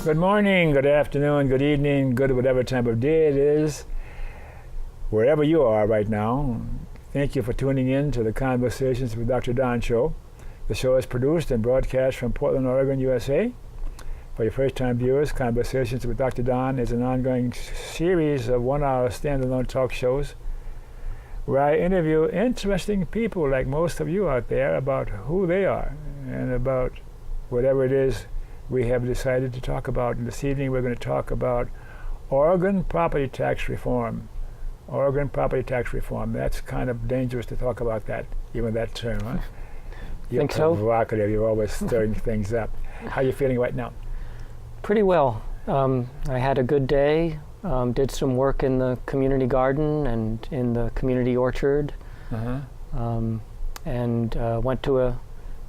Good morning, good afternoon, good evening, good whatever time of day it is, wherever you are right now. Thank you for tuning in to the Conversations with Dr. Don show. The show is produced and broadcast from Portland, Oregon, USA. For your first-time viewers, Conversations with Dr. Don is an ongoing series of one-hour standalone talk shows where I interview interesting people like most of you out there about who they are and about whatever it is we have decided to talk about. And this evening we're going to talk about Oregon property tax reform. Oregon property tax reform. That's kind of dangerous to talk about that, even that term, huh? You're think so? Provocative. You're always stirring things up. How are you feeling right now? Pretty well. I had a good day. Did some work in the community garden and in the community orchard. And went to a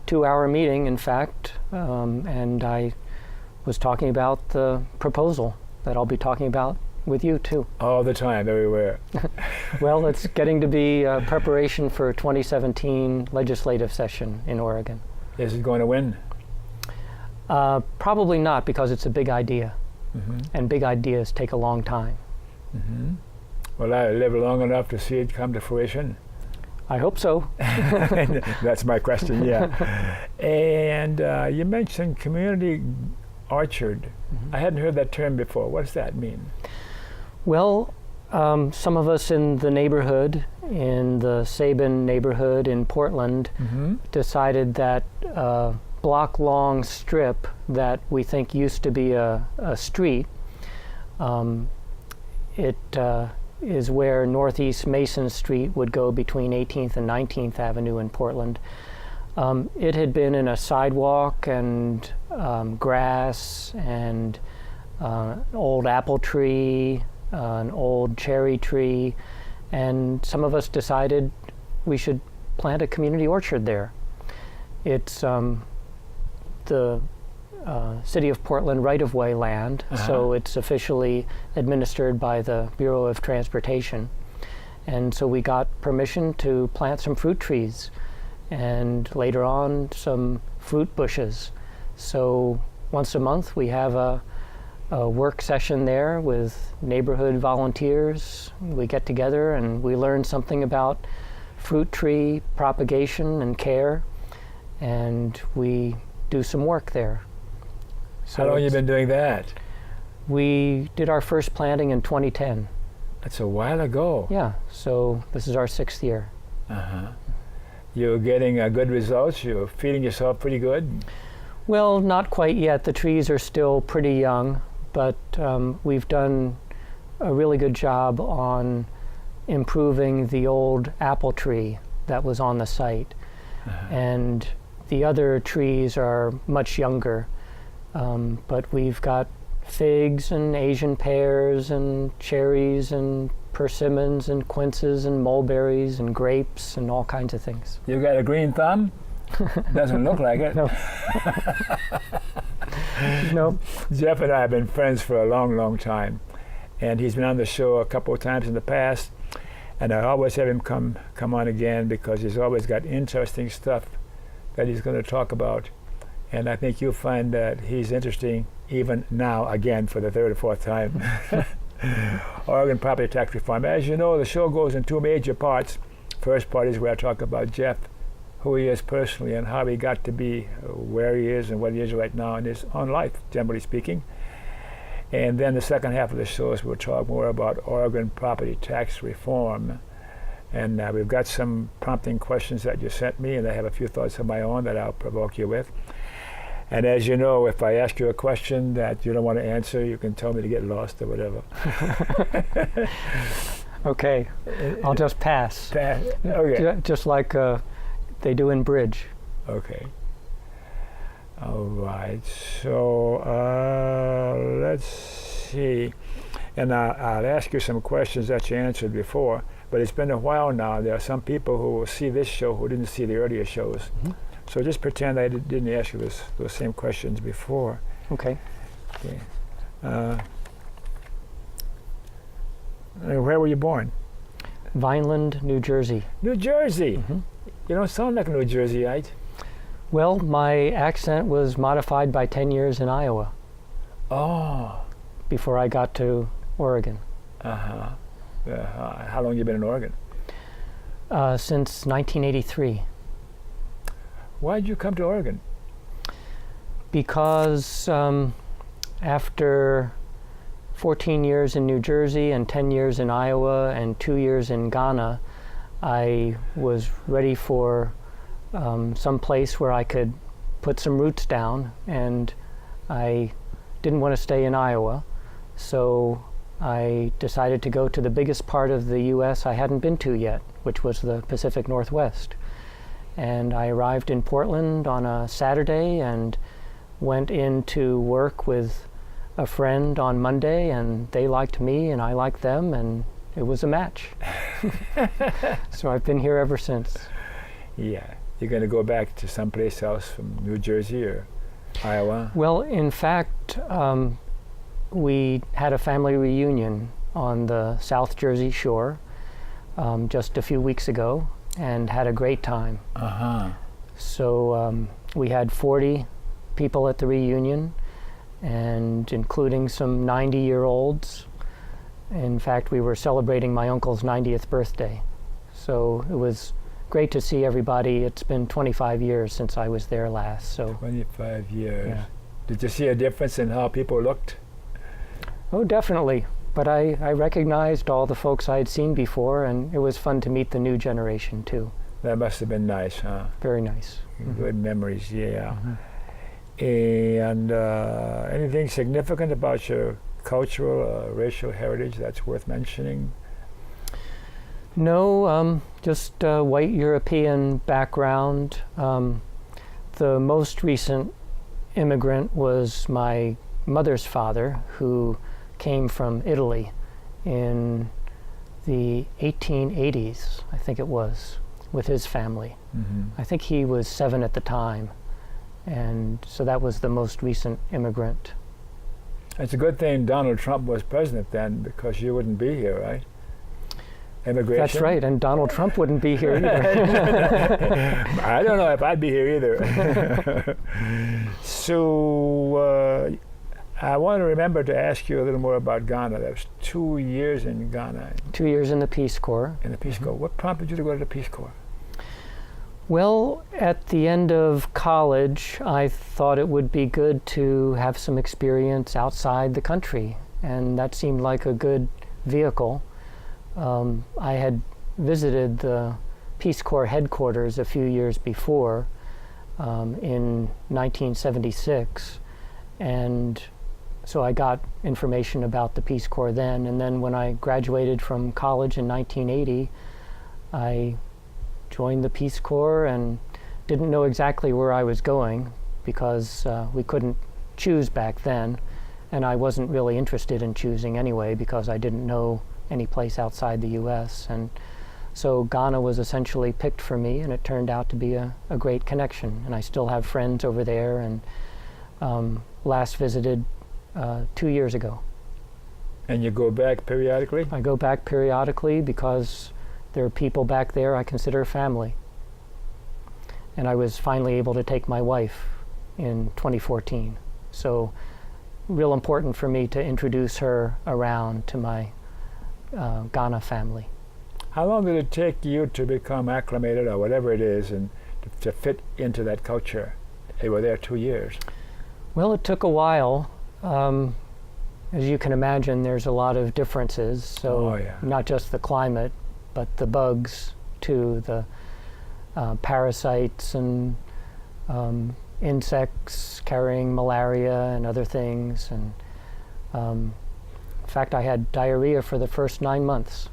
2-hour meeting, in fact, and I was talking about the proposal that I'll be talking about with you too. All the time, everywhere. Well, it's getting to be preparation for 2017 legislative session in Oregon. Is it going to win? Probably not, because it's a big idea, and big ideas take a long time. Well, I live long enough to see it come to fruition. I hope so. That's my question, yeah. And you mentioned community orchard. I hadn't heard that term before. What does that mean? Well, some of us in the neighborhood, in the Sabin neighborhood in Portland, decided that block-long strip that we think used to be a street, is where Northeast Mason Street would go between 18th and 19th Avenue in Portland. It had been in a sidewalk and grass and old apple tree, an old cherry tree, and some of us decided we should plant a community orchard there. It's the City of Portland right-of-way land, so it's officially administered by the Bureau of Transportation. And so we got permission to plant some fruit trees and later on some fruit bushes. So once a month we have a work session there with neighborhood volunteers. We get together and we learn something about fruit tree propagation and care, and we do some work there. So how long have you been doing that? We did our first planting in 2010. That's a while ago. Yeah, so this is our 6th year. You're getting good results? You're feeding yourself pretty good? Well, not quite yet. The trees are still pretty young, but we've done a really good job on improving the old apple tree that was on the site. And the other trees are much younger. But we've got figs and Asian pears and cherries and persimmons and quinces and mulberries and grapes and all kinds of things. You got a green thumb? Doesn't look like it. No. No. Jeff and I have been friends for a long, long time. And he's been on the show a couple of times in the past. And I always have him come on again because he's always got interesting stuff that he's going to talk about. And I think you'll find that he's interesting even now, again, for the 3rd or 4th time. Oregon property tax reform. As you know, the show goes in 2 major parts. First part is where I talk about Jeff, who he is personally and how he got to be where he is and what he is right now in his own life, generally speaking. And then the second half of the show is we'll talk more about Oregon property tax reform. And we've got some prompting questions that you sent me, and I have a few thoughts of my own that I'll provoke you with. And as you know, if I ask you a question that you don't want to answer, you can tell me to get lost or whatever. Okay, I'll just pass. Okay. Just like they do in bridge. Okay. All right. So let's see. And I'll ask you some questions that you answered before, but it's been a while now. There are some people who will see this show who didn't see the earlier shows. So just pretend I didn't ask you those same questions before. Okay. Okay. Where were you born? Vineland, New Jersey. New Jersey? You don't sound like a New Jerseyite. Well, my accent was modified by 10 years in Iowa. Oh. before I got to Oregon. Uh-huh. How long you been in Oregon? Since 1983. Why did you come to Oregon? Because after 14 years in New Jersey and 10 years in Iowa and 2 years in Ghana, I was ready for some place where I could put some roots down, and I didn't want to stay in Iowa, so I decided to go to the biggest part of the U.S. I hadn't been to yet, which was the Pacific Northwest. And I arrived in Portland on a Saturday and went into work with a friend on Monday, and they liked me and I liked them, and it was a match. So I've been here ever since. Yeah. You're going to go back to someplace else from New Jersey or Iowa? Well, in fact, we had a family reunion on the South Jersey shore just a few weeks ago and had a great time. Uh-huh. So we had 40 people at the reunion, and including some 90-year-olds. In fact, we were celebrating my uncle's 90th birthday. So it was great to see everybody. It's been 25 years since I was there last. So 25 years. Yeah. Did you see a difference in how people looked? Oh, definitely. But I recognized all the folks I had seen before, and it was fun to meet the new generation, too. That must have been nice, huh? Very nice. Good memories, yeah. Mhm. And anything significant about your cultural, racial heritage that's worth mentioning? No, just white European background. The most recent immigrant was my mother's father, who came from Italy in the 1880s, I think it was, with his family. Mm-hmm. I think he was 7 at the time, and so that was the most recent immigrant. It's a good thing Donald Trump was president then, because you wouldn't be here, right? Immigration? That's right, and Donald Trump wouldn't be here either. I don't know if I'd be here either. So I want to remember to ask you a little more about Ghana. That was 2 years in Ghana. 2 years in the Peace Corps. In the Peace Corps. What prompted you to go to the Peace Corps? Well, at the end of college, I thought it would be good to have some experience outside the country, and that seemed like a good vehicle. I had visited the Peace Corps headquarters a few years before, in 1976, and so I got information about the Peace Corps then, and then when I graduated from college in 1980, I joined the Peace Corps and didn't know exactly where I was going because we couldn't choose back then, and I wasn't really interested in choosing anyway because I didn't know any place outside the U.S. And so Ghana was essentially picked for me, and it turned out to be a great connection. And I still have friends over there, and last visited 2 years ago. And you go back periodically? I go back periodically because there are people back there I consider family. And I was finally able to take my wife in 2014. So real important for me to introduce her around to my Ghana family. How long did it take you to become acclimated, or whatever it is, and to fit into that culture? You were there 2 years. Well, it took a while. As you can imagine, there's a lot of differences. So not just the climate, but the bugs too, the parasites and insects carrying malaria and other things. And in fact, I had diarrhea for the first 9 months.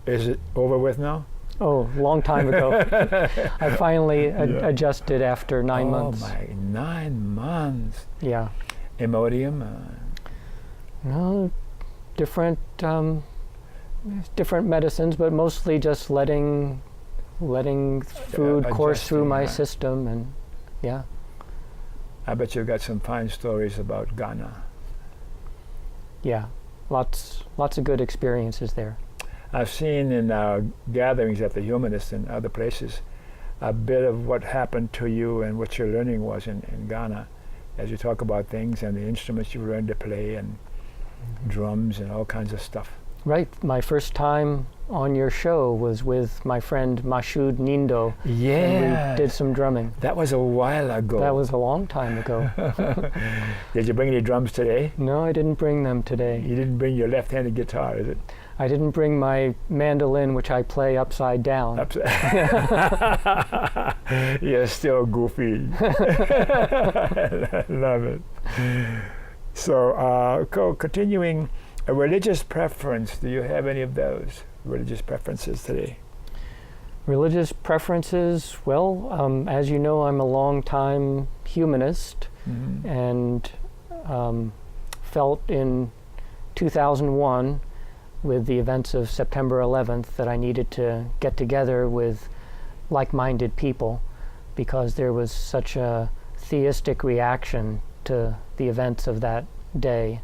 Is it over with now? Oh, long time ago. I finally adjusted after 9 months. Oh my, 9 months. Yeah. Imodium? No, different medicines, but mostly just letting food course through my system, and yeah. I bet you've got some fine stories about Ghana. Yeah, lots of good experiences there. I've seen in gatherings at the Humanists and other places a bit of what happened to you and what your learning was in Ghana. as you talk about things and the instruments you learned to play and drums and all kinds of stuff. Right. My first time on your show was with my friend Mashoud Nindo. Yeah. And we did some drumming. That was a while ago. That was a long time ago. Did you bring any drums today? No, I didn't bring them today. You didn't bring your left-handed guitar, is it? I didn't bring my mandolin, which I play upside down. You're still goofy. Love it. So, continuing, a religious preference. Do you have any of those religious preferences today? Religious preferences? Well, as you know, I'm a long-time humanist, and felt in 2001, with the events of September 11th, that I needed to get together with like-minded people, because there was such a theistic reaction to the events of that day,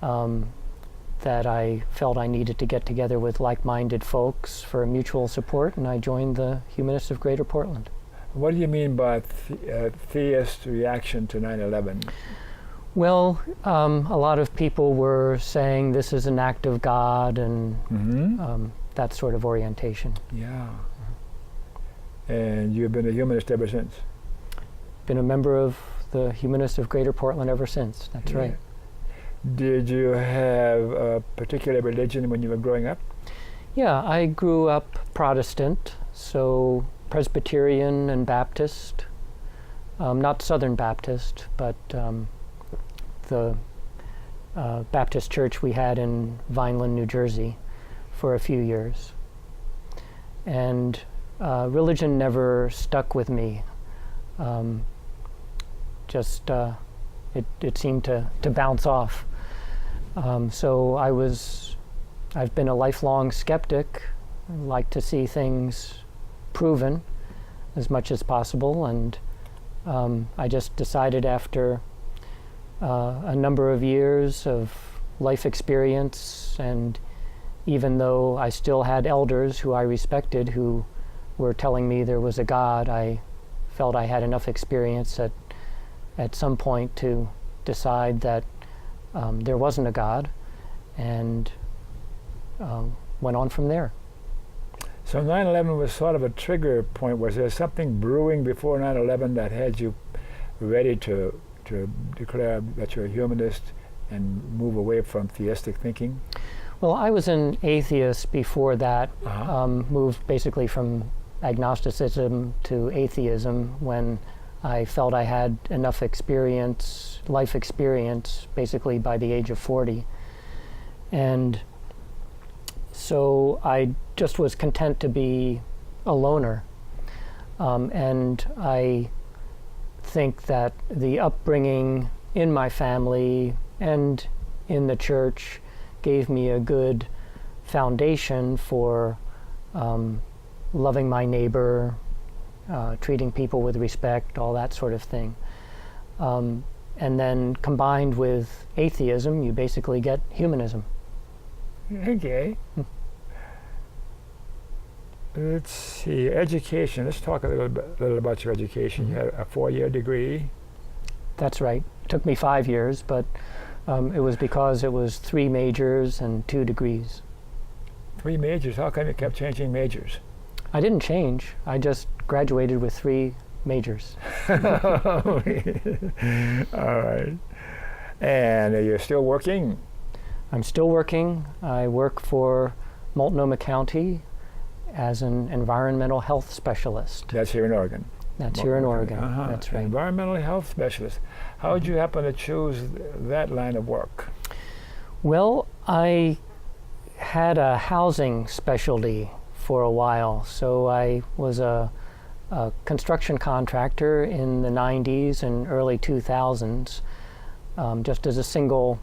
that I felt I needed to get together with like-minded folks for mutual support, and I joined the Humanists of Greater Portland. What do you mean by theist reaction to 9/11? Well, a lot of people were saying this is an act of God, and that sort of orientation. Yeah. And you've been a humanist ever since? Been a member of the Humanists of Greater Portland ever since. That's right. Did you have a particular religion when you were growing up? Yeah, I grew up Protestant, so Presbyterian and Baptist. Not Southern Baptist, but the Baptist church we had in Vineland, New Jersey for a few years. And religion never stuck with me. It seemed to bounce off. So I've been a lifelong skeptic. I like to see things proven as much as possible, and I just decided after a number of years of life experience, and even though I still had elders who I respected who were telling me there was a God, I felt I had enough experience at some point to decide that there wasn't a God, and went on from there. So 9/11 was sort of a trigger point. Was there something brewing before 9/11 that had you ready to declare that you're a humanist and move away from theistic thinking? Well, I was an atheist before that, moved basically from agnosticism to atheism when I felt I had enough experience, life experience, basically by the age of 40. And so I just was content to be a loner. And I think that the upbringing in my family and in the church gave me a good foundation for loving my neighbor, treating people with respect, all that sort of thing. And then combined with atheism, you basically get humanism. Okay. Let's see, education. Let's talk a little about your education. You had a 4-year degree. That's right. It took me 5 years, but it was because it was 3 majors and 2 degrees. 3 majors? How come you kept changing majors? I didn't change. I just graduated with 3 majors. All right. And you're still working? I'm still working. I work for Multnomah County as an environmental health specialist. That's here in Oregon? That's here in Oregon. That's right. Environmental health specialist. How did you happen to choose that line of work? Well, I had a housing specialty for a while. So I was a construction contractor in the 90s and early 2000s, just as a single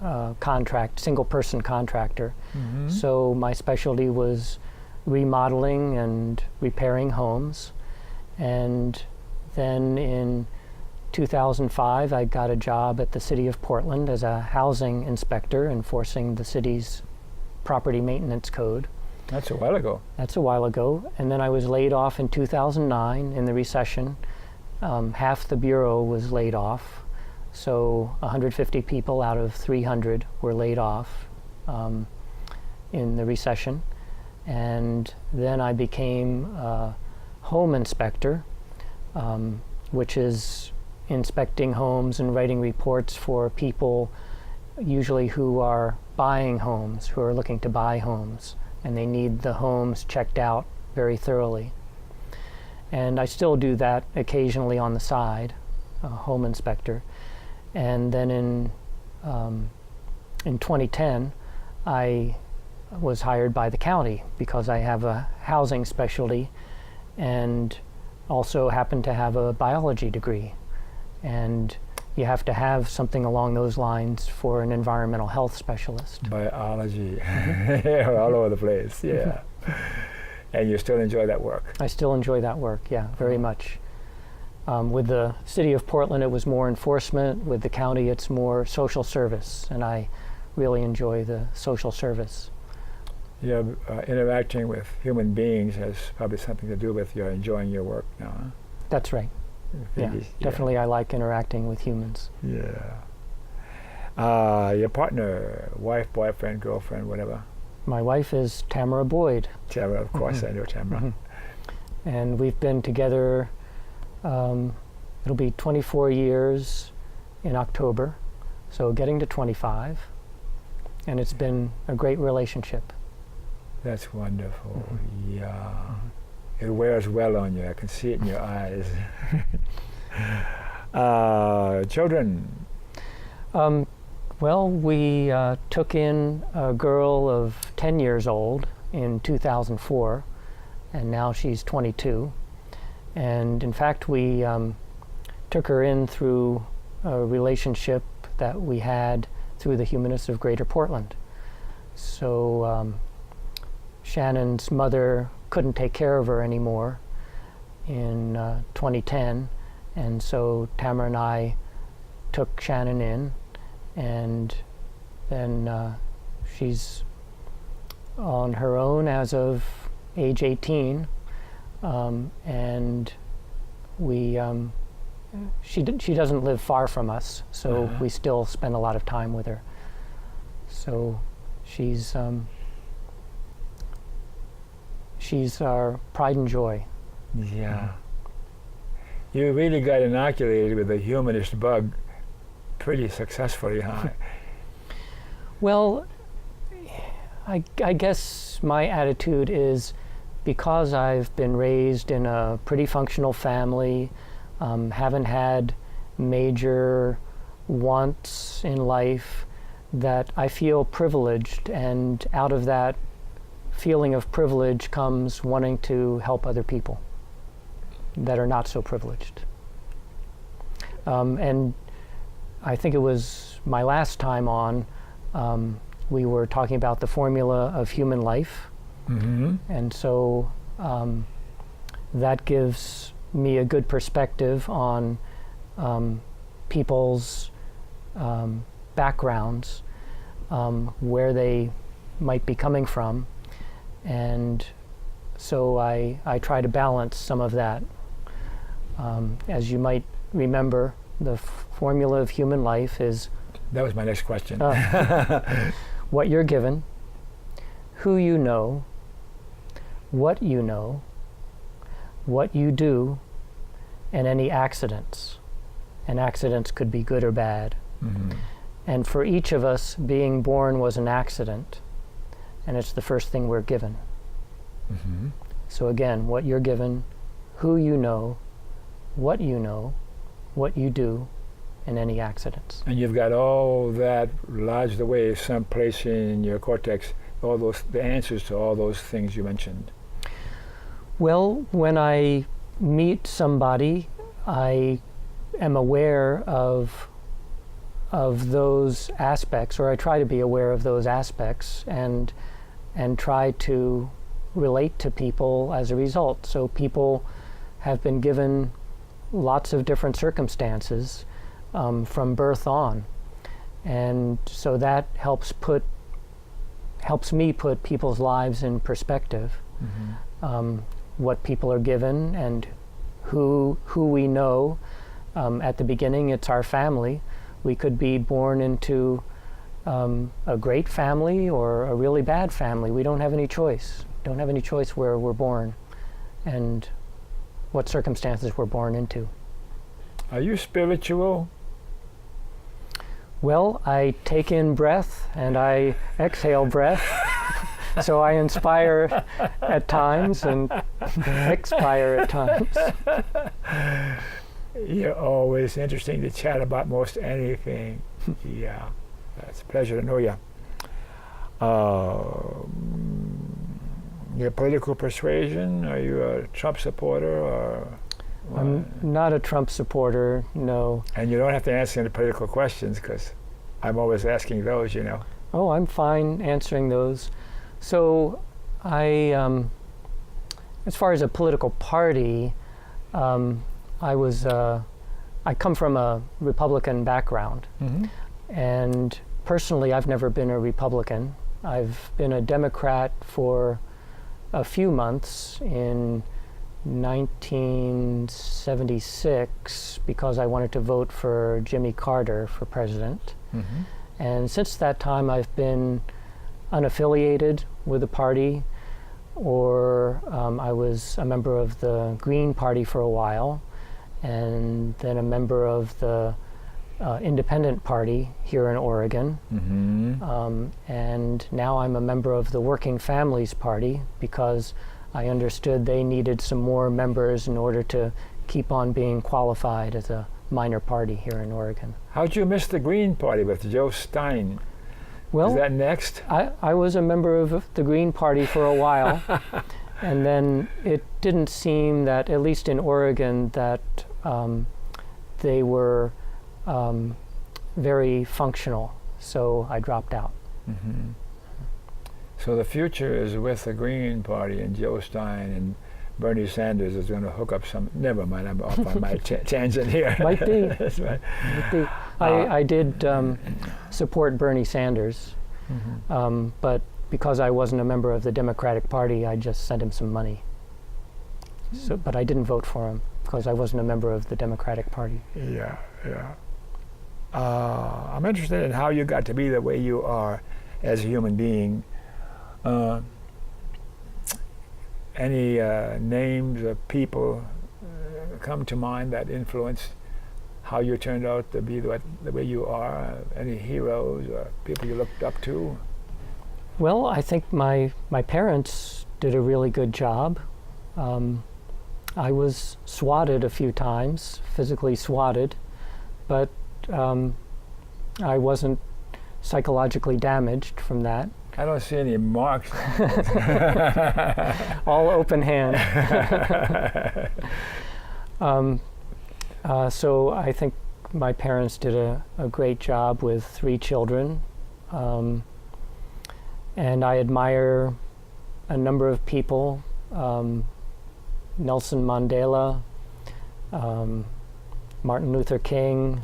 person contractor. So my specialty was remodeling and repairing homes. And then in 2005, I got a job at the City of Portland as a housing inspector, enforcing the city's property maintenance code. That's a while ago. That's a while ago. And then I was laid off in 2009 in the recession. Half the bureau was laid off. So 150 people out of 300 were laid off in the recession. And then I became a home inspector, which is inspecting homes and writing reports for people usually who are buying homes, who are looking to buy homes, and they need the homes checked out very thoroughly. And I still do that occasionally on the side, a home inspector. And then in 2010, I was hired by the county because I have a housing specialty and also happen to have a biology degree. And you have to have something along those lines for an environmental health specialist. Biology, all over the place, yeah. And you still enjoy that work? I still enjoy that work, yeah, very much. With the city of Portland, it was more enforcement. With the county, it's more social service, and I really enjoy the social service. Yeah, interacting with human beings has probably something to do with your enjoying your work now, huh? That's right. Yeah, definitely I like interacting with humans. Yeah. Your partner, wife, boyfriend, girlfriend, whatever? My wife is Tamara Boyd. Tamara, of course, I know Tamara. And we've been together, it'll be 24 years in October, so getting to 25. And it's been a great relationship. That's wonderful, yeah. It wears well on you. I can see it in your eyes. Children? Well, we took in a girl of 10 years old in 2004, and now she's 22. And in fact, we took her in through a relationship that we had through the Humanists of Greater Portland. So Shannon's mother couldn't take care of her anymore in 2010, and so Tamara and I took Shannon in, and then she's on her own as of age 18, and we she doesn't live far from us, so we still spend a lot of time with her. So she's our pride and joy. Yeah. You really got inoculated with the humanist bug pretty successfully, huh? Well, I guess my attitude is because I've been raised in a pretty functional family, haven't had major wants in life, that I feel privileged, and out of that feeling of privilege comes wanting to help other people that are not so privileged. And I think it was my last time on, we were talking about the formula of human life. And so that gives me a good perspective on people's backgrounds, where they might be coming from. And so I try to balance some of that. As you might remember, the formula of human life is... That was my next question. What you're given, who you know, what you know, what you do, and any accidents. And accidents could be good or bad. And for each of us, being born was an accident. And it's the first thing we're given. So again, what you're given, who you know, what you do, and any accidents. And you've got all that lodged away someplace in your cortex, all those, the answers to all those things you mentioned. Well, when I meet somebody, I am aware of those aspects, or I try to be aware of those aspects, and try to relate to people as a result. So people have been given lots of different circumstances from birth on, and so that helps me put people's lives in perspective. What people are given and who we know. At the beginning, it's our family, We could be born into a great family or a really bad family. We don't have any choice. Don't have any choice where we're born and what circumstances we're born into. Are you spiritual? Well, I take in breath and I exhale breath. So I inspire at times and expire at times. You're always interesting to chat about most anything. Yeah, it's a pleasure to know you. Your political persuasion, are you a Trump supporter or? I'm not a Trump supporter, no. And you don't have to answer any political questions because I'm always asking those, you know. Oh, I'm fine answering those. So I, as far as a political party, I come from a Republican background. Mm-hmm. And personally, I've never been a Republican. I've been a Democrat for a few months in 1976 because I wanted to vote for Jimmy Carter for president. Mm-hmm. And since that time, I've been unaffiliated with the party, or I was a member of the Green Party for a while, and then a member of the Independent Party here in Oregon. Mm-hmm. And now I'm a member of the Working Families Party because I understood they needed some more members in order to keep on being qualified as a minor party here in Oregon. How'd you miss the Green Party with Joe Stein? Well, is that next? I was a member of the Green Party for a while, and then it didn't seem that, at least in Oregon, that they were very functional, so I dropped out. Mm-hmm. So the future is with the Green Party and Joe Stein, and Bernie Sanders is going to hook up some. Never mind, I'm off on my tangent here. Might be. That's right. Might be. I did support Bernie Sanders, Mm-hmm. But because I wasn't a member of the Democratic Party, I just sent him some money. So, but I didn't vote for him because I wasn't a member of the Democratic Party. Yeah, yeah. I'm interested in how you got to be the way you are as a human being. Any names of people come to mind that influenced how you turned out to be the way you are? Any heroes or people you looked up to? Well, I think my parents did a really good job. I was swatted a few times, physically swatted, but I wasn't psychologically damaged from that. I don't see any marks. All open hand. So I think my parents did a great job with 3 children. And I admire a number of people. Nelson Mandela, Martin Luther King,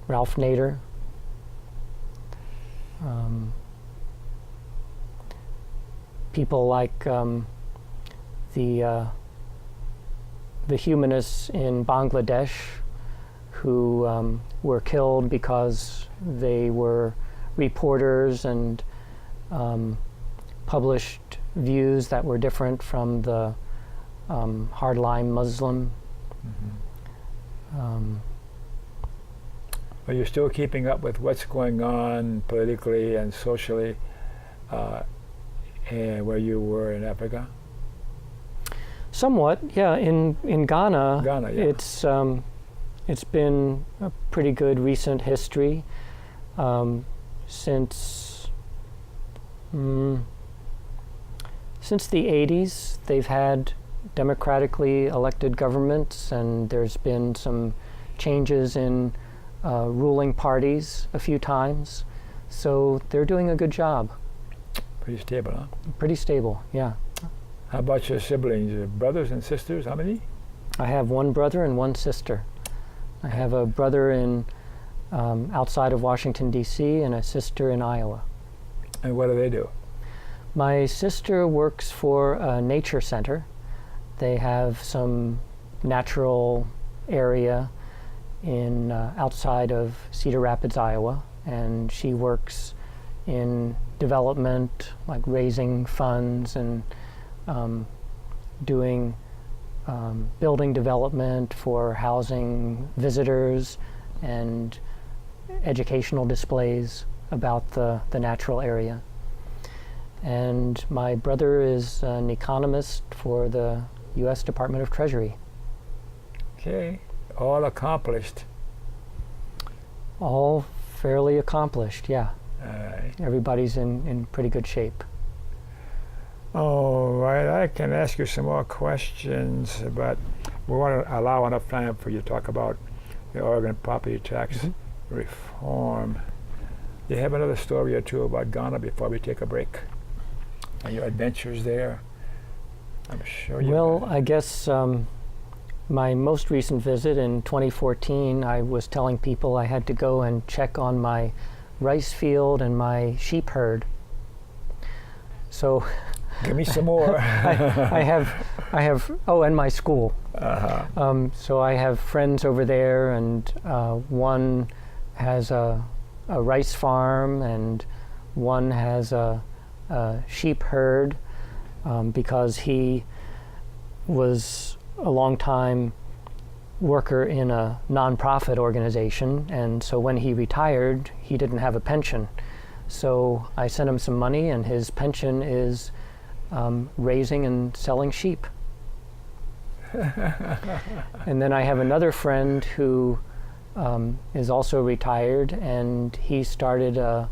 Ralph Nader, people like the humanists in Bangladesh who were killed because they were reporters and published views that were different from the hardline Muslim. Mm-hmm. Are you still keeping up with what's going on politically and socially where you were in Africa? Somewhat, yeah. In Ghana, Yeah. It's been a pretty good recent history since the 80s. They've had democratically elected governments, and there's been some changes in ruling parties a few times. So they're doing a good job. Pretty stable, huh? Pretty stable, yeah. How about your siblings, your brothers and sisters? How many? I have 1 brother and 1 sister. I have a brother in outside of Washington, D.C., and a sister in Iowa. And what do they do? My sister works for a nature center. They have some natural area in outside of Cedar Rapids, Iowa, and she works in development, like raising funds and doing building development for housing visitors and educational displays about the natural area. And my brother is an economist for the U.S. Department of Treasury. Okay, all accomplished. All fairly accomplished, yeah. All right. Everybody's in pretty good shape. All right, I can ask you some more questions, but we want to allow enough time for you to talk about the Oregon property tax reform. You have another story or two about Ghana before we take a break? And your adventures there? I'm sure you Well, I guess my most recent visit in 2014, I was telling people I had to go and check on my rice field and my sheep herd. So give me some more. I have, oh, and my school. So I have friends over there, and one has a rice farm, and one has a sheep herd, because he was a long time worker in a nonprofit organization, and so when he retired, he didn't have a pension. So I sent him some money, and his pension is raising and selling sheep. And then I have another friend who is also retired, and he started a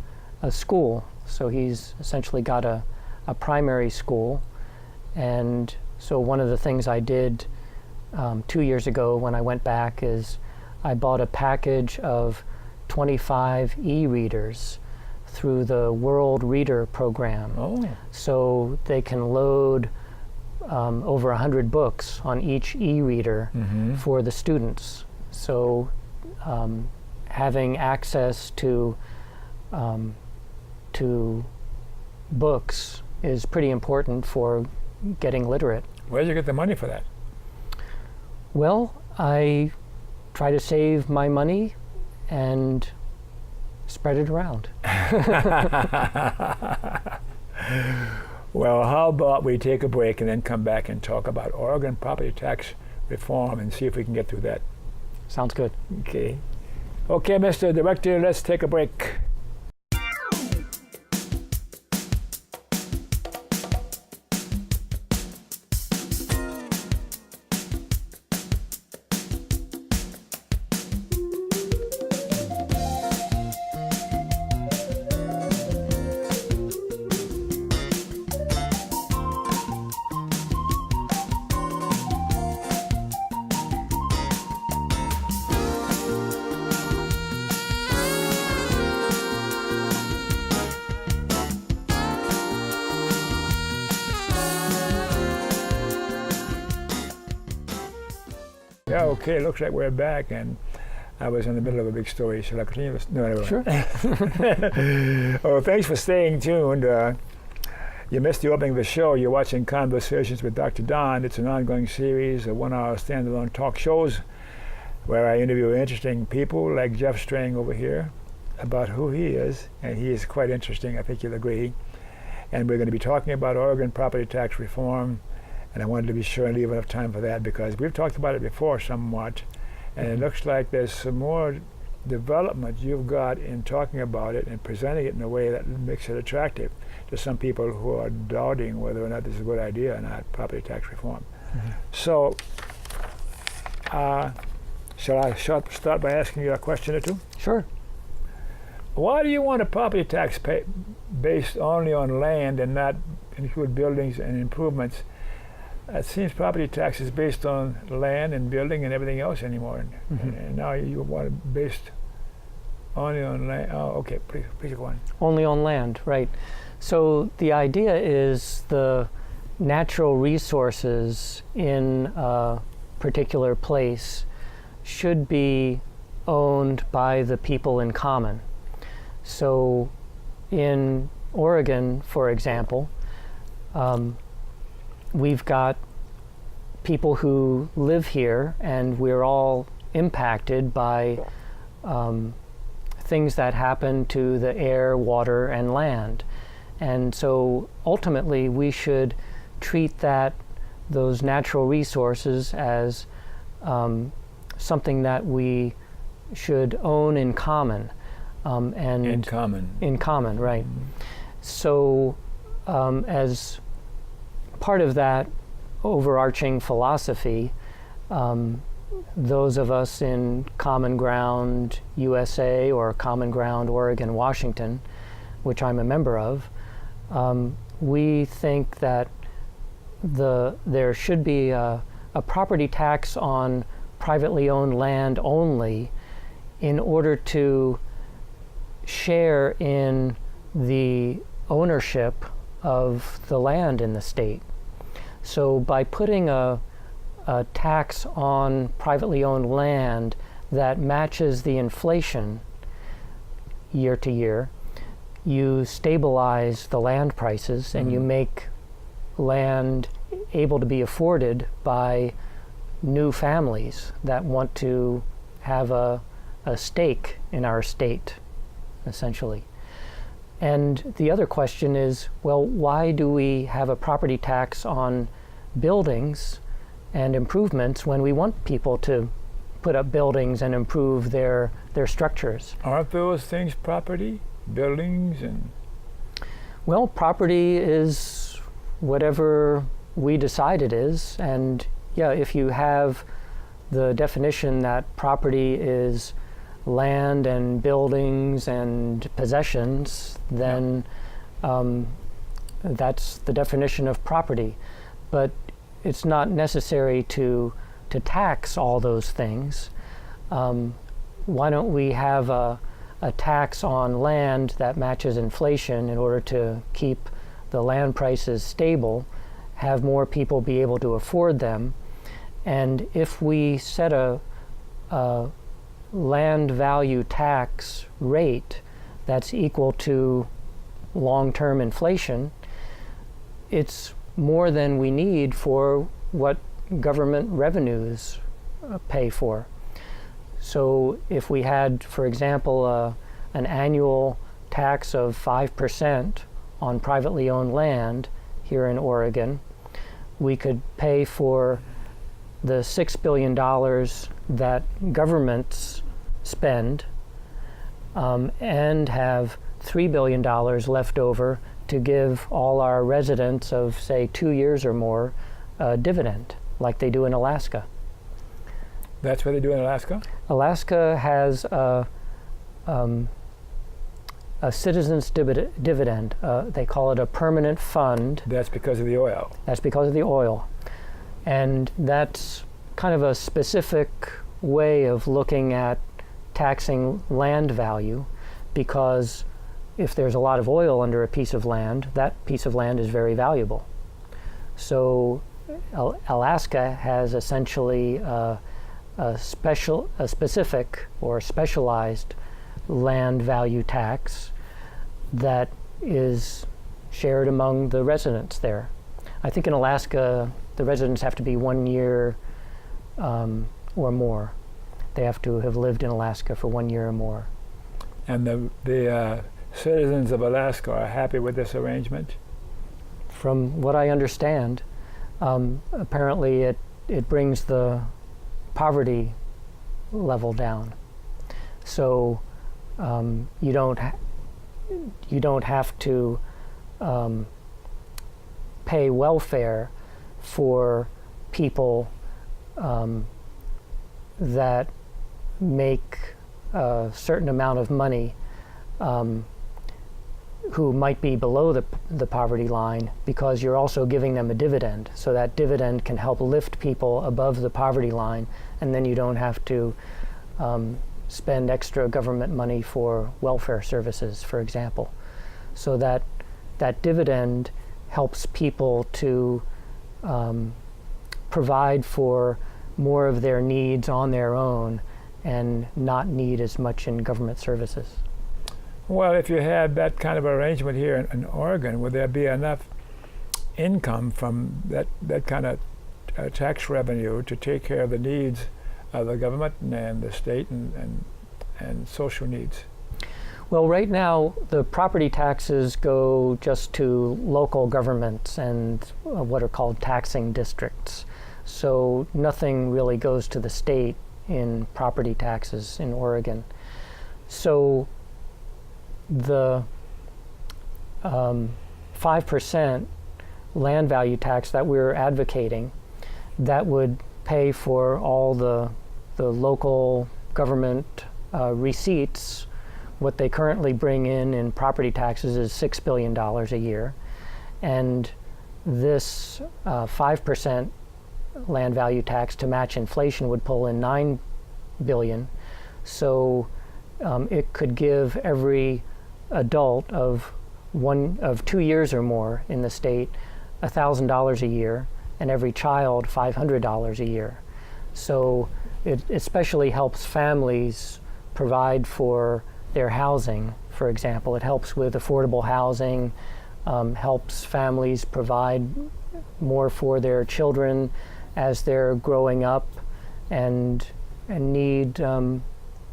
school. So he's essentially got a primary school. And so one of the things I did 2 years ago when I went back is I bought a package of 25 e-readers through the World Reader program. Oh. So they can load over 100 books on each e-reader for the students. So having access to books is pretty important for getting literate. Where did you get the money for that? Well, I try to save my money and spread it around. Well, how about we take a break and then come back and talk about Oregon property tax reform and see if we can get through that. Sounds good. Okay. Okay, Mr. Director, let's take a break. Yeah, okay, looks like we're back, and I was in the middle of a big story. Shall I continue? No, anyway. Sure. Oh, thanks for staying tuned. You missed the opening of the show. You're watching Conversations with Dr. Don. It's an ongoing series of one-hour standalone talk shows where I interview interesting people like Jeff Strang over here about who he is, and he is quite interesting, I think you'll agree. And we're going to be talking about Oregon property tax reform, and I wanted to be sure and leave enough time for that because we've talked about it before somewhat, and it looks like there's some more development you've got in talking about it and presenting it in a way that makes it attractive to some people who are doubting whether or not this is a good idea or not, property tax reform. So, shall I start by asking you a question or two? Sure. Why do you want a property tax based only on land and not include buildings and improvements? It seems property tax is based on land and building and everything else anymore. And now you want it based only on land. Oh, okay, please go on. Only on land, right. So the idea is the natural resources in a particular place should be owned by the people in common. So in Oregon, for example, we've got people who live here, and we're all impacted by things that happen to the air, water, and land. And so ultimately we should treat those natural resources as something that we should own in common. And in common. In common, right. So as part of that overarching philosophy, those of us in Common Ground USA or Common Ground Oregon, Washington, which I'm a member of, we think that there should be a property tax on privately owned land only in order to share in the ownership of the land in the state. So by putting a tax on privately owned land that matches the inflation year to year, you stabilize the land prices and you make land able to be afforded by new families that want to have a stake in our state, essentially. And the other question is, well, why do we have a property tax on buildings and improvements when we want people to put up buildings and improve their structures? Aren't those things property? Buildings and... Well, property is whatever we decide it is, and yeah, if you have the definition that property is land and buildings and possessions, then that's the definition of property. But it's not necessary to tax all those things. Why don't we have a tax on land that matches inflation in order to keep the land prices stable, have more people be able to afford them, and if we set a land value tax rate that's equal to long-term inflation, it's more than we need for what government revenues pay for. So if we had, for example, an annual tax of 5% on privately owned land here in Oregon, we could pay for the $6 billion that governments spend and have $3 billion left over to give all our residents of, say, 2 years or more a dividend, like they do in Alaska. That's what they do in Alaska? Alaska has a citizen's dividend. They call it a permanent fund. That's because of the oil. That's because of the oil. And that's kind of a specific way of looking at taxing land value, because if there's a lot of oil under a piece of land, that piece of land is very valuable. So Alaska has essentially a specific or specialized land value tax that is shared among the residents there. I think in Alaska, the residents have to be 1 year or more. They have to have lived in Alaska for 1 year or more. And the citizens of Alaska are happy with this arrangement? From what I understand, apparently it brings the poverty level down. So you don't have to pay welfare for people that make a certain amount of money who might be below the poverty line, because you're also giving them a dividend. So that dividend can help lift people above the poverty line, and then you don't have to spend extra government money for welfare services, for example. So that dividend helps people to provide for more of their needs on their own and not need as much in government services. Well, if you had that kind of arrangement here in Oregon, would there be enough income from that kind of tax revenue to take care of the needs of the government and the state and social needs? Well, right now, the property taxes go just to local governments and what are called taxing districts. So nothing really goes to the state in property taxes in Oregon. So the 5% land value tax that we're advocating, that would pay for all the local government receipts. What they currently bring in property taxes is $6 billion a year. And this 5% land value tax to match inflation would pull in $9 billion. So it could give every adult of 2 years or more in the state $1,000 a year, and every child $500 a year. So it especially helps families provide for their housing, for example. It helps with affordable housing, helps families provide more for their children as they're growing up and need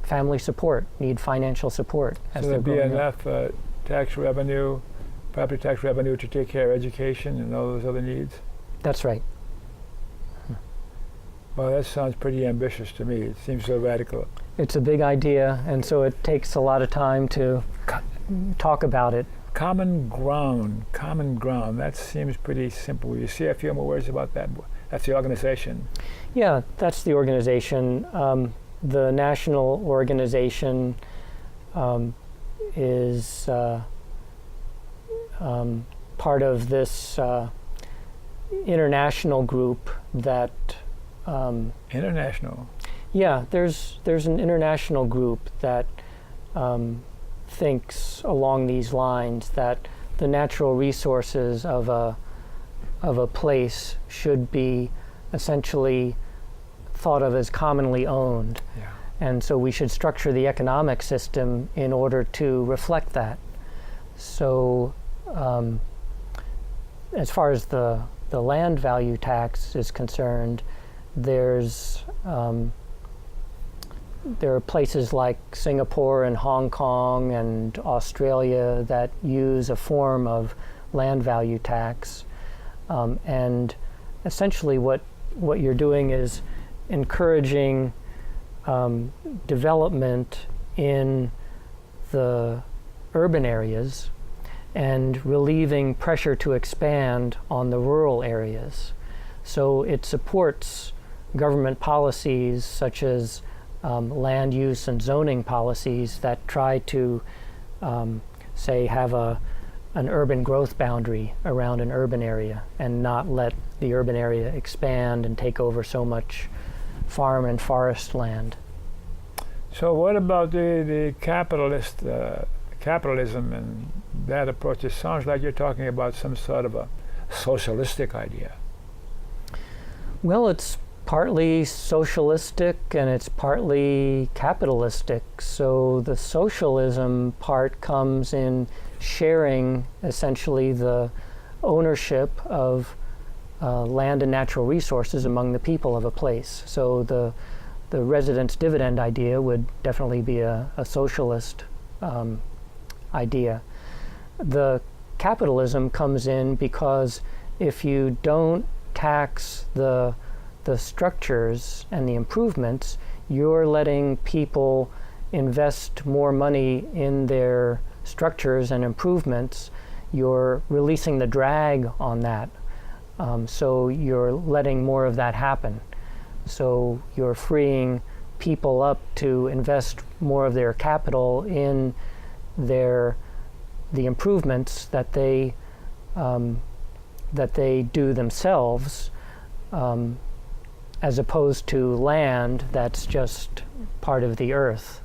family support, need financial support as they're growing up. So there'd be enough tax revenue, property tax revenue to take care of education and all those other needs? That's right. Well, that sounds pretty ambitious to me. It seems so radical. It's a big idea, and so it takes a lot of time to talk about it. Common ground, that seems pretty simple. Will you say a few more words about that? That's the organization. Yeah, that's the organization. The national organization is part of this international group that international? Yeah, there's an international group that thinks along these lines, that the natural resources of a place should be essentially thought of as commonly owned. Yeah. And so we should structure the economic system in order to reflect that. So as far as the land value tax is concerned, there are places like Singapore and Hong Kong and Australia that use a form of land value tax. And essentially what you're doing is encouraging development in the urban areas and relieving pressure to expand on the rural areas. So it supports government policies such as land use and zoning policies that try to, say, have an urban growth boundary around an urban area and not let the urban area expand and take over so much farm and forest land. So what about the capitalism and that approach? It sounds like you're talking about some sort of a socialistic idea. Well, it's partly socialistic and it's partly capitalistic. So the socialism part comes in sharing essentially the ownership of land and natural resources among the people of a place. So the residence dividend idea would definitely be a socialist idea. The capitalism comes in because if you don't tax the structures and the improvements, you're letting people invest more money in their structures and improvements. You're releasing the drag on that. So you're letting more of that happen. So you're freeing people up to invest more of their capital in the improvements that they do themselves, as opposed to land that's just part of the earth.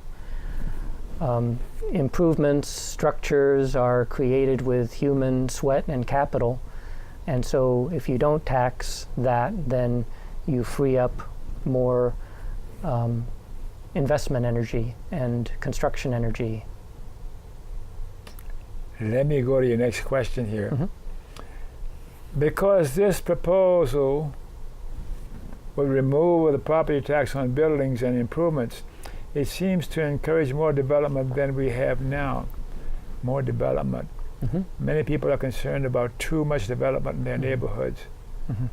Improvements, structures are created with human sweat and capital, and so if you don't tax that, then you free up more investment energy and construction energy. Let me go to your next question here. Mm-hmm. Because this proposal with removal of the property tax on buildings and improvements, it seems to encourage more development than we have now. More development. Mm-hmm. Many people are concerned about too much development in their neighborhoods. Mm-hmm.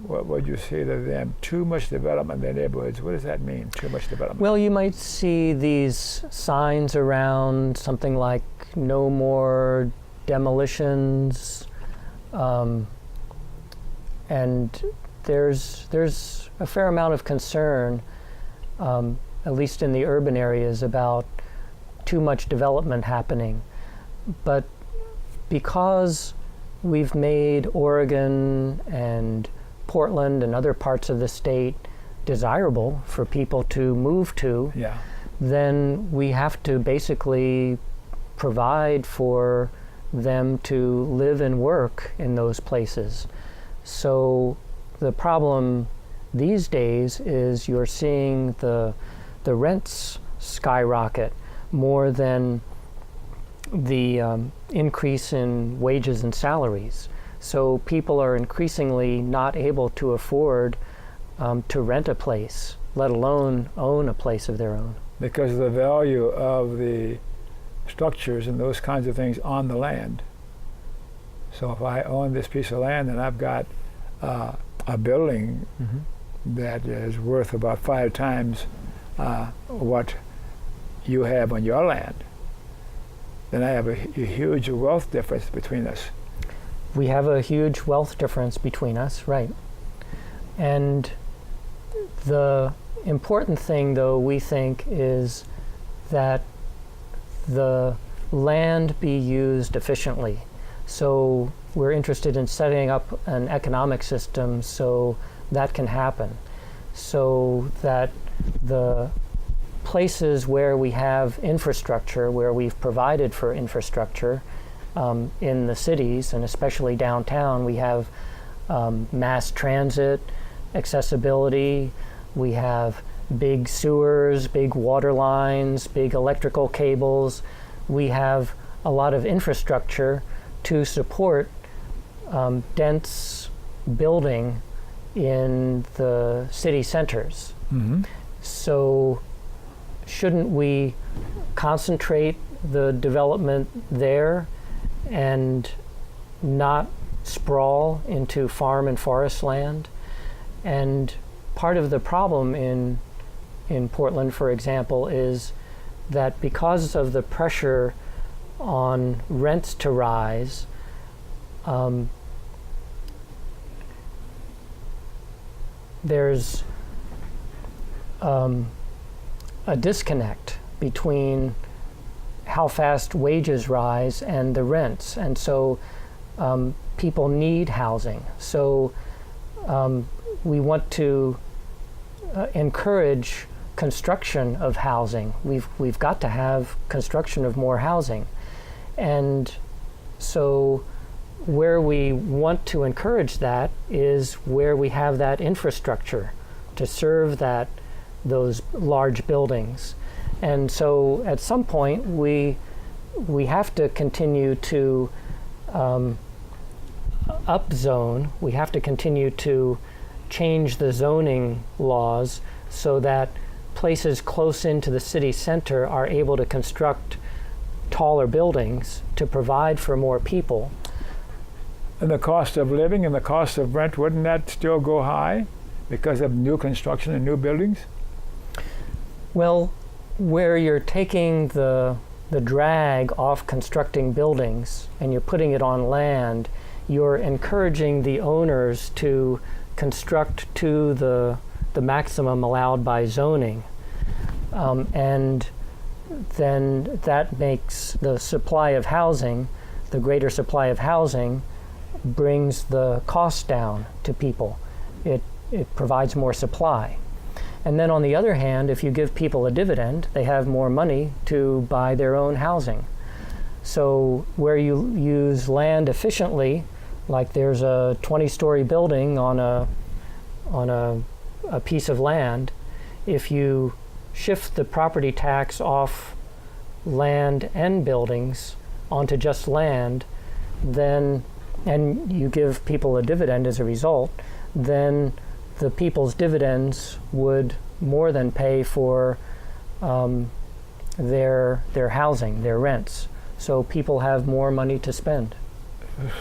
What would you say to them? Too much development in their neighborhoods. What does that mean, too much development? Well, you might see these signs around, something like no more demolitions, and there's a fair amount of concern, at least in the urban areas, about too much development happening. But because we've made Oregon and Portland and other parts of the state desirable for people to move to, Yeah. then we have to basically provide for them to live and work in those places. So the problem these days is you're seeing the rents skyrocket more than the increase in wages and salaries. So people are increasingly not able to afford to rent a place, let alone own a place of their own. Because of the value of the structures and those kinds of things on the land. So if I own this piece of land and I've got a building that is worth about 5 times what you have on your land, then I have a huge wealth difference between us. We have a huge wealth difference between us, right. And the important thing, though, we think, is that the land be used efficiently. So we're interested in setting up an economic system so that can happen, so that the places where we have infrastructure, where we've provided for infrastructure in the cities, and especially downtown, we have mass transit, accessibility, we have big sewers, big water lines, big electrical cables. We have a lot of infrastructure to support dense building in the city centers. Mm-hmm. So shouldn't we concentrate the development there and not sprawl into farm and forest land? And part of the problem in Portland, for example, is that because of the pressure on rents to rise, there's a disconnect between how fast wages rise and the rents. And so people need housing. So we want to encourage construction of housing. We've got to have construction of more housing. And so where we want to encourage that is where we have that infrastructure to serve those large buildings. And so at some point we have to continue to upzone. We have to continue to change the zoning laws so that places close into the city center are able to construct taller buildings to provide for more people. And the cost of living and the cost of rent, wouldn't that still go high because of new construction and new buildings? Well, where you're taking the drag off constructing buildings and you're putting it on land, you're encouraging the owners to construct to the maximum allowed by zoning. And then that makes the supply of housing, the greater supply of housing, brings the cost down to people. It provides more supply. And then on the other hand, if you give people a dividend, they have more money to buy their own housing. So where you use land efficiently, like there's a 20-story building on a piece of land, if you shift the property tax off land and buildings onto just land, then, and you give people a dividend as a result, then the people's dividends would more than pay for their housing, their rents. So people have more money to spend.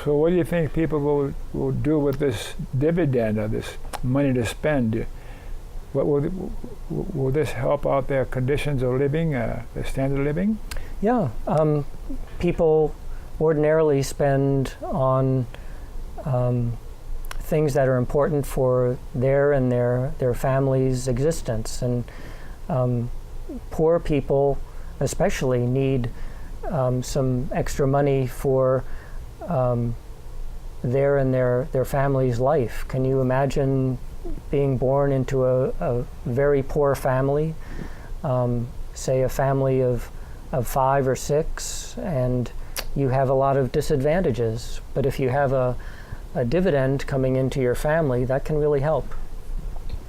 So what do you think people will do with this dividend or this money to spend? What will this help out their conditions of living, their standard of living? Yeah, people ordinarily spend on things that are important for their and their family's existence, and poor people especially need some extra money for their and their family's life. Can you imagine being born into a very poor family, say a family of 5 or 6, and you have a lot of disadvantages, but if you have a dividend coming into your family, that can really help.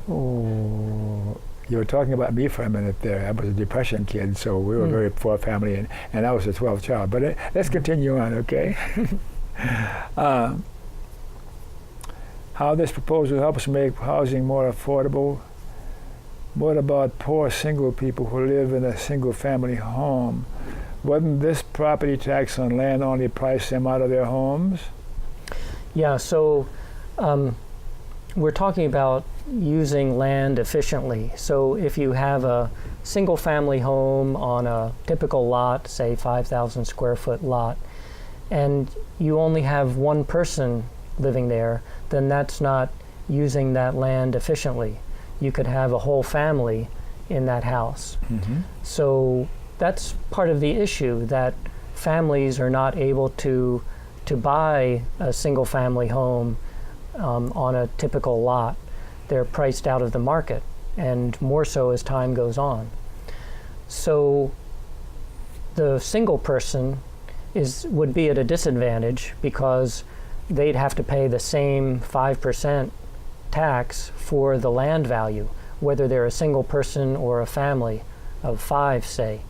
Oh, you were talking about me for a minute there. I was a depression kid, so we were a very poor family, and I was the 12th child. But let's continue on, okay? How this proposal helps make housing more affordable. What about poor single people who live in a single family home? Wouldn't this property tax on land only price them out of their homes? Yeah, so we're talking about using land efficiently. So if you have a single family home on a typical lot, say 5,000 square foot lot, and you only have one person living there, then that's not using that land efficiently. You could have a whole family in that house. Mm-hmm. So that's part of the issue, that families are not able to buy a single family home on a typical lot. They're priced out of the market, and more so as time goes on. So the single person would be at a disadvantage because they'd have to pay the same 5% tax for the land value, whether they're a single person or a family of 5, say.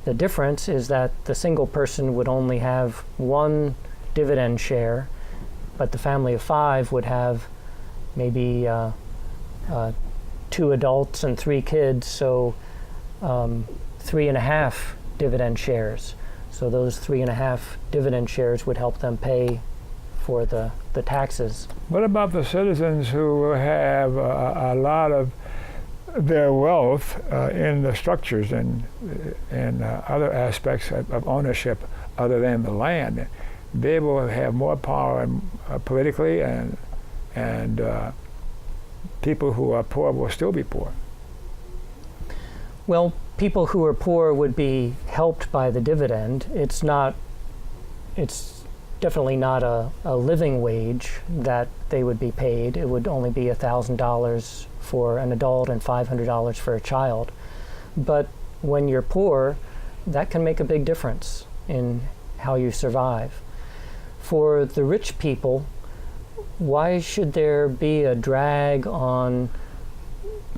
The difference is that the single person would only have one dividend share, but the family of 5 would have maybe 2 adults and 3 kids, so 3.5 dividend shares. So those 3.5 dividend shares would help them pay for the taxes. What about the citizens who have a lot of their wealth in the structures and other aspects of ownership other than the land? They will have more power politically, and people who are poor will still be poor. Well, people who are poor would be helped by the dividend. It's definitely not a living wage that they would be paid. It would only be $1,000 for an adult and $500 for a child. But when you're poor, that can make a big difference in how you survive. For the rich people, why should there be a drag on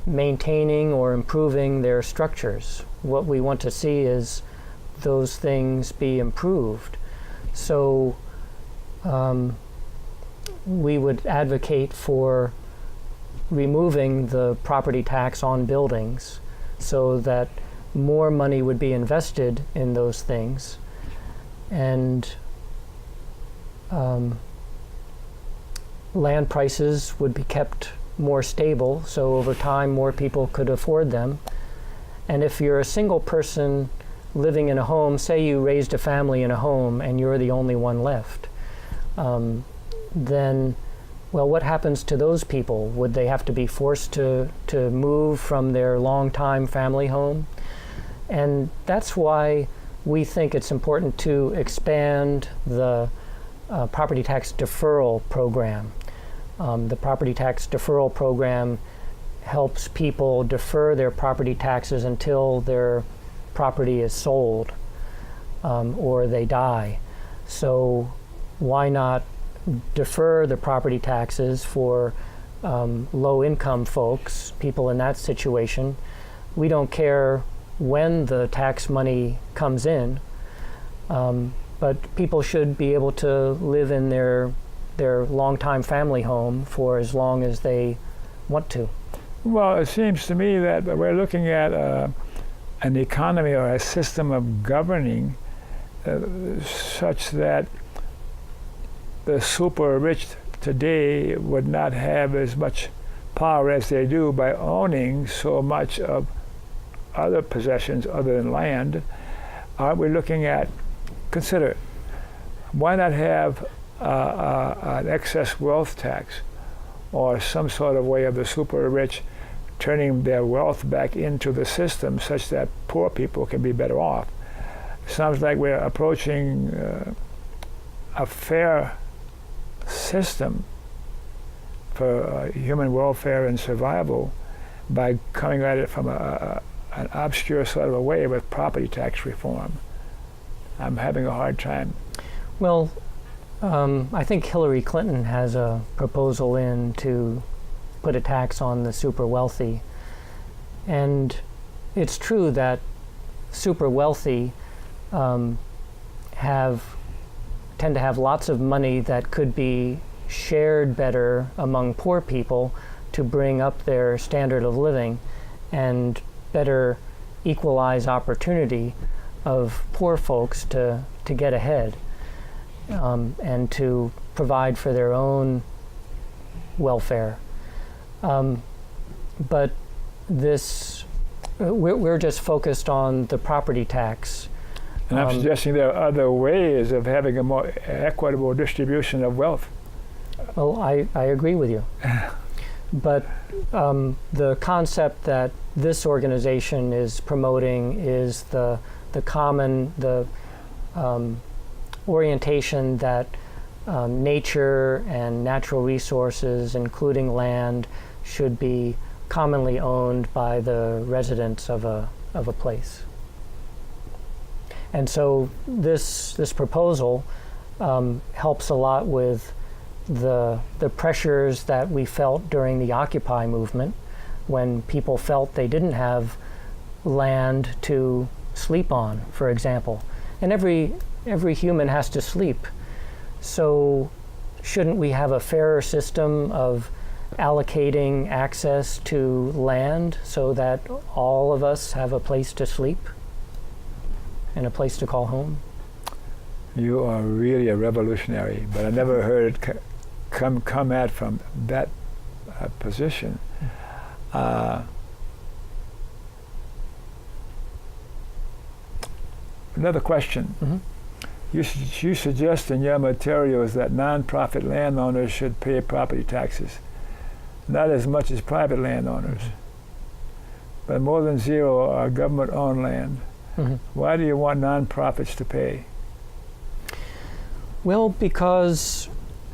maintaining or improving their structures? What we want to see is those things be improved. So we would advocate for removing the property tax on buildings so that more money would be invested in those things, and land prices would be kept more stable, so over time more people could afford them. And if you're a single person living in a home, say you raised a family in a home and you're the only one left, then, well, what happens to those people? Would they have to be forced to move from their longtime family home? And that's why we think it's important to expand the property tax deferral program. The property tax deferral program helps people defer their property taxes until their property is sold or they die. So why not defer the property taxes for low-income folks, people in that situation? We don't care when the tax money comes in, but people should be able to live in their longtime family home for as long as they want to? Well, it seems to me that we're looking at an economy or a system of governing such that the super rich today would not have as much power as they do by owning so much of other possessions other than land. Aren't we looking at, consider, why not have an excess wealth tax or some sort of way of the super rich turning their wealth back into the system such that poor people can be better off? Sounds like we're approaching a fair system for human welfare and survival by coming at it from an obscure sort of a way with property tax reform. I'm having a hard time. Well, I think Hillary Clinton has a proposal in to put a tax on the super wealthy. And it's true that super wealthy tend to have lots of money that could be shared better among poor people to bring up their standard of living and better equalize opportunity of poor folks to get ahead and to provide for their own welfare. But this, we're just focused on the property tax. And I'm suggesting there are other ways of having a more equitable distribution of wealth. Well, I agree with you. But the concept that this organization is promoting is the orientation that nature and natural resources, including land, should be commonly owned by the residents of a place. And so this proposal helps a lot with the pressures that we felt during the Occupy movement, when people felt they didn't have land to sleep on, for example. And every human has to sleep. So shouldn't we have a fairer system of allocating access to land so that all of us have a place to sleep and a place to call home? You are really a revolutionary, but I never heard it come at from that position. Another question. Mm-hmm. You suggest in your materials that nonprofit landowners should pay property taxes, not as much as private landowners, but more than zero are government-owned land. Mm-hmm. Why do you want nonprofits to pay? Well, because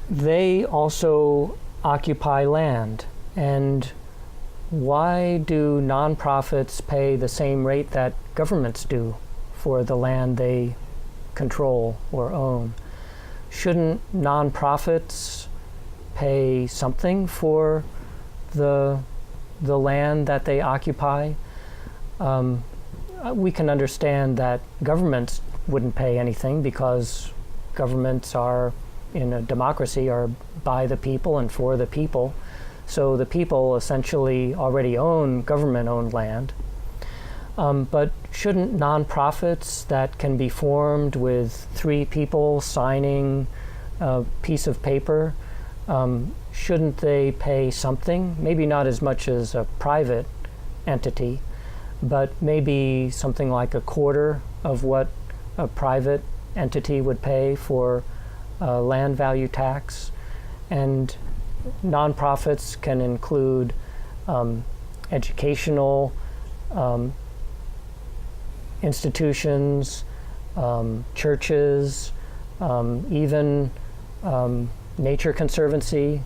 they also occupy land. And why do nonprofits pay the same rate that governments do for the land they control or own? Shouldn't nonprofits pay something for the land that they occupy? We can understand that governments wouldn't pay anything because governments are, in a democracy, are by the people and for the people. So the people essentially already own government-owned land. But shouldn't nonprofits that can be formed with 3 people signing a piece of paper, shouldn't they pay something? Maybe not as much as a private entity, but maybe something like a quarter of what a private entity would pay for land value tax. And nonprofits can include educational institutions, churches, even Nature Conservancy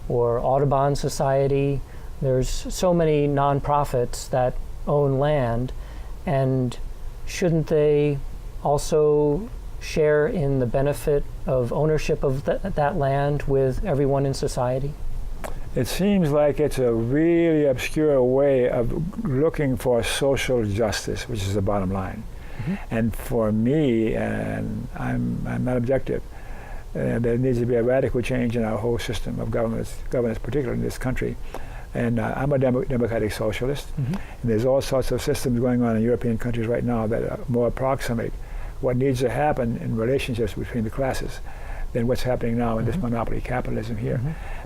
or Audubon Society. There's so many nonprofits that own land, and shouldn't they also share in the benefit of ownership of that land with everyone in society? It seems like it's a really obscure way of looking for social justice, which is the bottom line. Mm-hmm. And for me, and I'm not objective, there needs to be a radical change in our whole system of governance, particularly in this country, And I'm a democratic socialist. Mhm. And there's all sorts of systems going on in European countries right now that are more approximate what needs to happen in relationships between the classes than what's happening now in this monopoly capitalism here.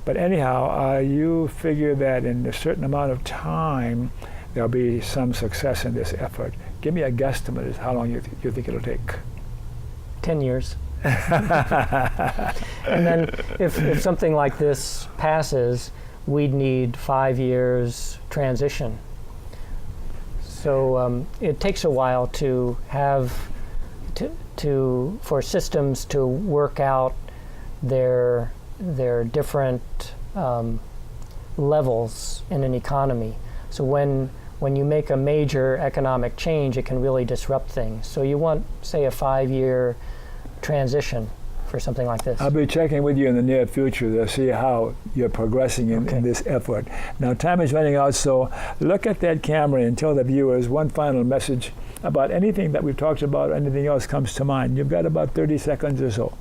But anyhow, you figure that in a certain amount of time, there'll be some success in this effort. Give me a guesstimate as how long you think it'll take. 10 years. And then if something like this passes, we'd need 5 years transition. So it takes a while to have for systems to work out their different levels in an economy. So when you make a major economic change, it can really disrupt things. So you want, say, a 5-year transition for something like this. I'll be checking with you in the near future to see how you're progressing in this effort. Now, time is running out, so look at that camera and tell the viewers one final message about anything that we've talked about or anything else comes to mind. You've got about 30 seconds or so.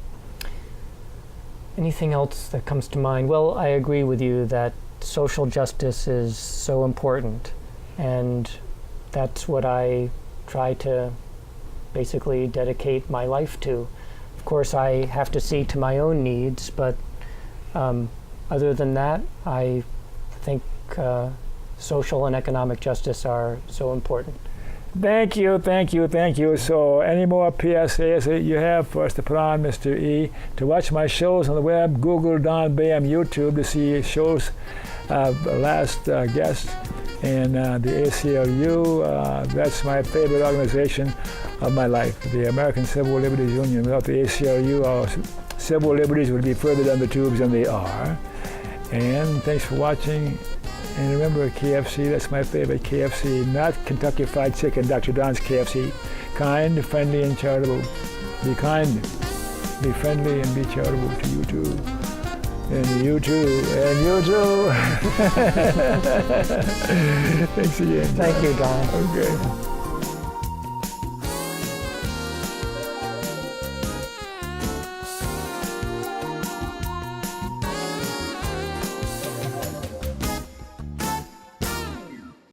Anything else that comes to mind? Well, I agree with you that social justice is so important, and that's what I try to basically dedicate my life to. Of course, I have to see to my own needs, but other than that, I think social and economic justice are so important. Thank you, thank you, thank you. So any more PSAs that you have for us to put on, Mr. E? To watch my shows on the web, Google Don Baham YouTube to see shows of the last guest. And the ACLU, that's my favorite organization of my life, the American Civil Liberties Union. Without the ACLU, our civil liberties would be further down the tubes than they are. And thanks for watching. And remember, KFC, that's my favorite, KFC, not Kentucky Fried Chicken, Dr. Don's KFC. Kind, friendly, and charitable. Be kind, be friendly, and be charitable to you too. And you too, and you too. Thanks again. Thank you, Don. Okay.